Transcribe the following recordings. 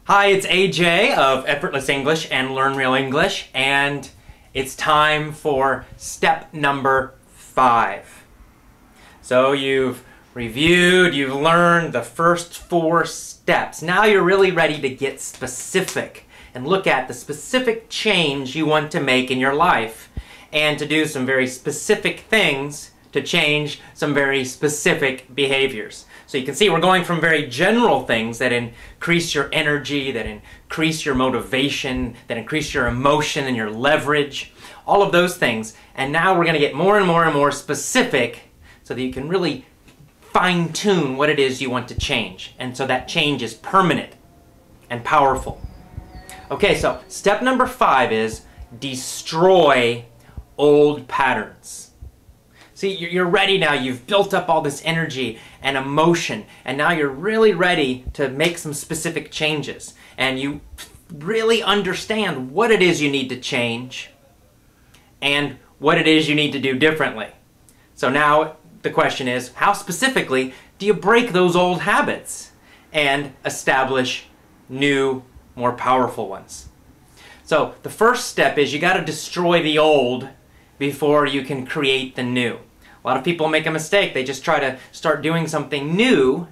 Hi, it's AJ of Effortless English and Learn Real English, and it's time for step number 5. So you've reviewed, you've learned the first 4 steps. Now you're really ready to get specific and look at the specific change you want to make in your life and to do some very specific things to change some very specific behaviors. So you can see we're going from very general things that increase your energy, that increase your motivation, that increase your emotion and your leverage, all of those things. And now we're going to get more and more and more specific so that you can really fine-tune what it is you want to change. And so that change is permanent and powerful. Okay, so step number 5 is destroy old patterns. See, you're ready now. You've built up all this energy and emotion, and now you're really ready to make some specific changes. And you really understand what it is you need to change and what it is you need to do differently. So now the question is, how specifically do you break those old habits and establish new, more powerful ones? So the first step is you got to destroy the old before you can create the new. A lot of people make a mistake. They just try to start doing something new,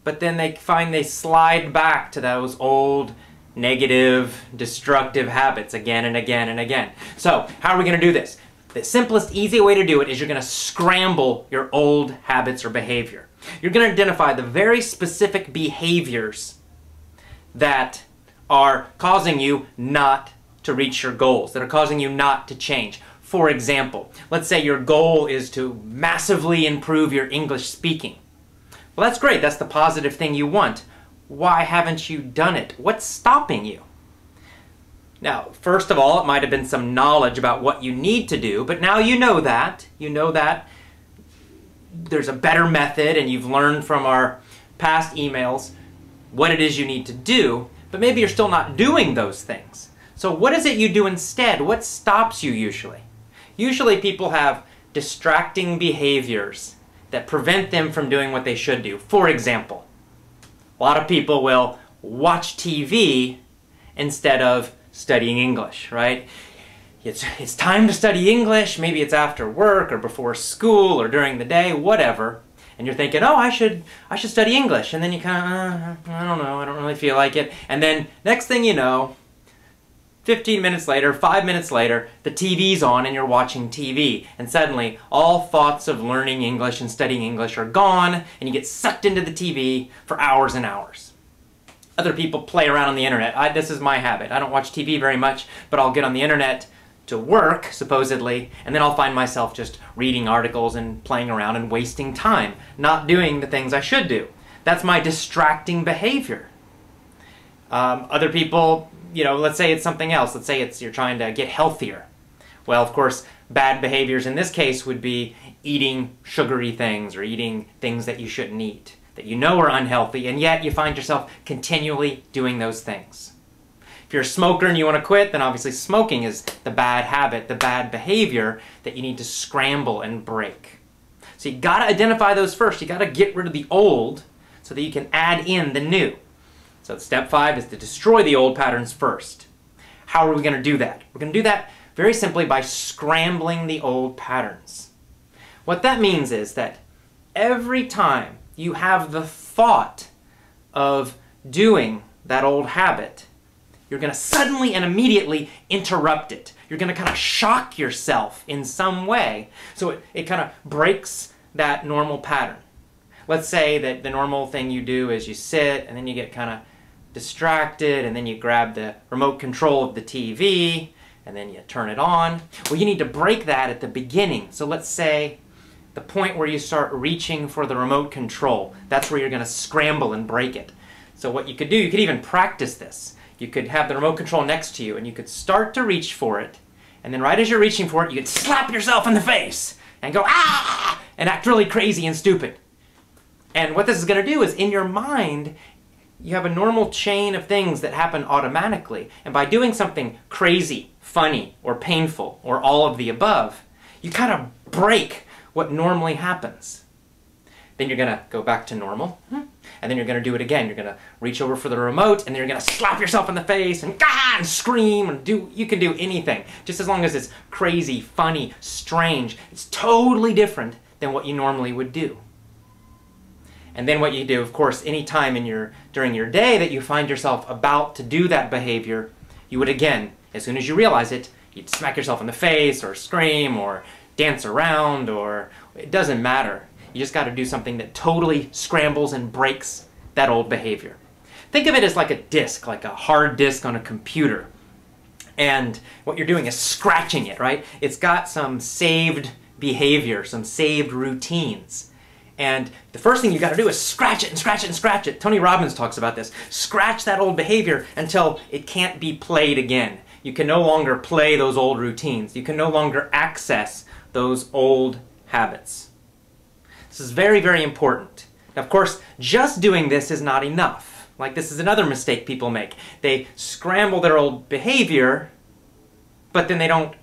but then they find they slide back to those old, negative, destructive habits again and again and again. So how are we going to do this? The simplest, easy way to do it is you're going to scramble your old habits or behavior. You're going to identify the very specific behaviors that are causing you not to reach your goals, that are causing you not to change. For example, let's say your goal is to massively improve your English speaking. Well, that's great. That's the positive thing you want. Why haven't you done it? What's stopping you? Now, first of all, it might have been some knowledge about what you need to do, but now you know that. You know that there's a better method, and you've learned from our past emails what it is you need to do, but maybe you're still not doing those things. So what is it you do instead? What stops you usually? Usually people have distracting behaviors that prevent them from doing what they should do. For example, a lot of people will watch TV instead of studying English, right? It's time to study English. Maybe it's after work or before school or during the day, whatever. And you're thinking, oh, I should study English. And then you kind of, I don't know, I don't really feel like it. And then next thing you know, 15 minutes later, 5 minutes later, the TV's on and you're watching TV. And suddenly, all thoughts of learning English and studying English are gone, and you get sucked into the TV for hours and hours. Other people play around on the internet. This is my habit. I don't watch TV very much, but I'll get on the internet to work, supposedly, and then I'll find myself just reading articles and playing around and wasting time, not doing the things I should do. That's my distracting behavior. Other people, let's say it's something else. Let's say you're trying to get healthier. Well, of course, bad behaviors in this case would be eating sugary things or eating things that you shouldn't eat, that you know are unhealthy, and yet you find yourself continually doing those things. If you're a smoker and you want to quit, then obviously smoking is the bad habit, the bad behavior that you need to scramble and break. So you got to identify those first. You got to get rid of the old so that you can add in the new. So step 5 is to destroy the old patterns first. How are we going to do that? We're going to do that very simply by scrambling the old patterns. What that means is that every time you have the thought of doing that old habit, you're going to suddenly and immediately interrupt it. You're going to kind of shock yourself in some way. So it kind of breaks that normal pattern. Let's say that the normal thing you do is you sit and then you get kind of distracted and then you grab the remote control of the TV and then you turn it on. Well, you need to break that at the beginning. So let's say the point where you start reaching for the remote control, that's where you're going to scramble and break it. So what you could do, you could even practice this. You could have the remote control next to you and you could start to reach for it, and then right as you're reaching for it, you could slap yourself in the face and go, ah, and act really crazy and stupid. And what this is going to do is, in your mind, you have a normal chain of things that happen automatically. And by doing something crazy, funny, or painful, or all of the above, you kind of break what normally happens. Then you're gonna go back to normal, and then you're gonna do it again. You're gonna reach over for the remote, and then you're gonna slap yourself in the face and and scream and you can do anything, just as long as it's crazy, funny, strange. It's totally different than what you normally would do. And then what you do, of course, any time during your day that you find yourself about to do that behavior, you would again, as soon as you realize it, you'd smack yourself in the face or scream or dance around, or it doesn't matter. You just got to do something that totally scrambles and breaks that old behavior. Think of it as like a disk, like a hard disk on a computer. And what you're doing is scratching it, right? It's got some saved behavior, some saved routines. And the first thing you got to do is scratch it and scratch it and scratch it. Tony Robbins talks about this. Scratch that old behavior until it can't be played again. You can no longer play those old routines. You can no longer access those old habits. This is very, very important. Now, of course, just doing this is not enough. Like, this is another mistake people make. They scramble their old behavior, but then they don't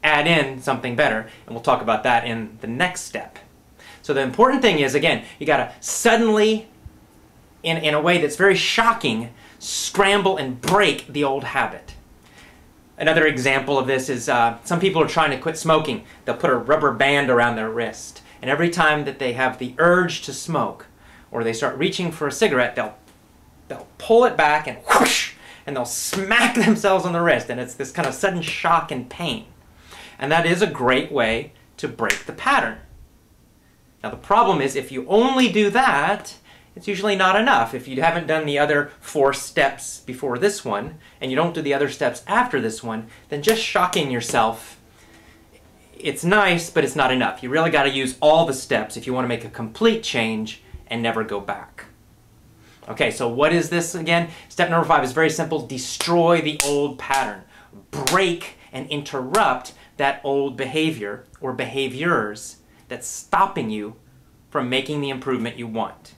add in something better. And we'll talk about that in the next step. So the important thing is, again, you got to suddenly, in a way that's very shocking, scramble and break the old habit. Another example of this is some people are trying to quit smoking. They'll put a rubber band around their wrist. And every time that they have the urge to smoke, or they start reaching for a cigarette, they'll pull it back and whoosh, and they'll smack themselves on the wrist. And it's this kind of sudden shock and pain. And that is a great way to break the pattern. Now the problem is, if you only do that, it's usually not enough. If you haven't done the other 4 steps before this one, and you don't do the other steps after this one, then just shocking yourself, it's nice, but it's not enough. You really got to use all the steps if you want to make a complete change and never go back. Okay, so what is this again? Step number 5 is very simple. Destroy the old pattern. Break and interrupt that old behavior or behaviors that's stopping you from making the improvement you want.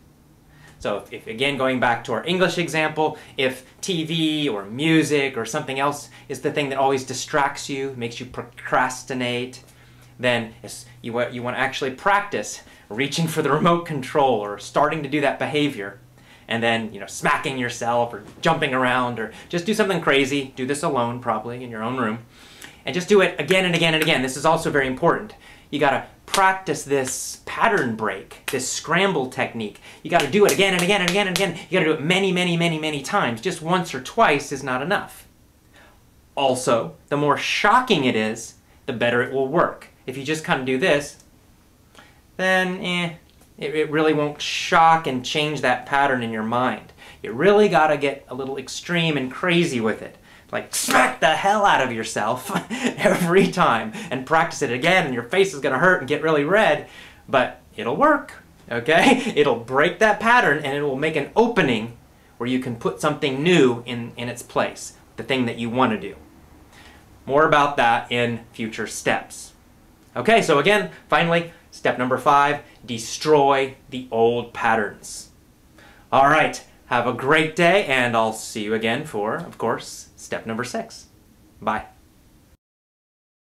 So if again, going back to our English example, if TV or music or something else is the thing that always distracts you, makes you procrastinate, then you want to actually practice reaching for the remote control or starting to do that behavior, and then smacking yourself or jumping around, or just do something crazy. Do this alone, probably in your own room, and just do it again and again and again. This is also very important. You got to practice this pattern break, this scramble technique. You got to do it again and again and again and again. You got to do it many, many, many, many times. Just once or twice is not enough. Also, the more shocking it is, the better it will work. If you just kind of do this, then it really won't shock and change that pattern in your mind. You really got to get a little extreme and crazy with it. Like, smack the hell out of yourself every time and practice it again, and your face is going to hurt and get really red, but it'll work, okay? It'll break that pattern, and it will make an opening where you can put something new in its place, the thing that you want to do. More about that in future steps. Okay, so again, finally, step number 5, destroy the old patterns. All right, have a great day, and I'll see you again for, of course, step number 6. Bye.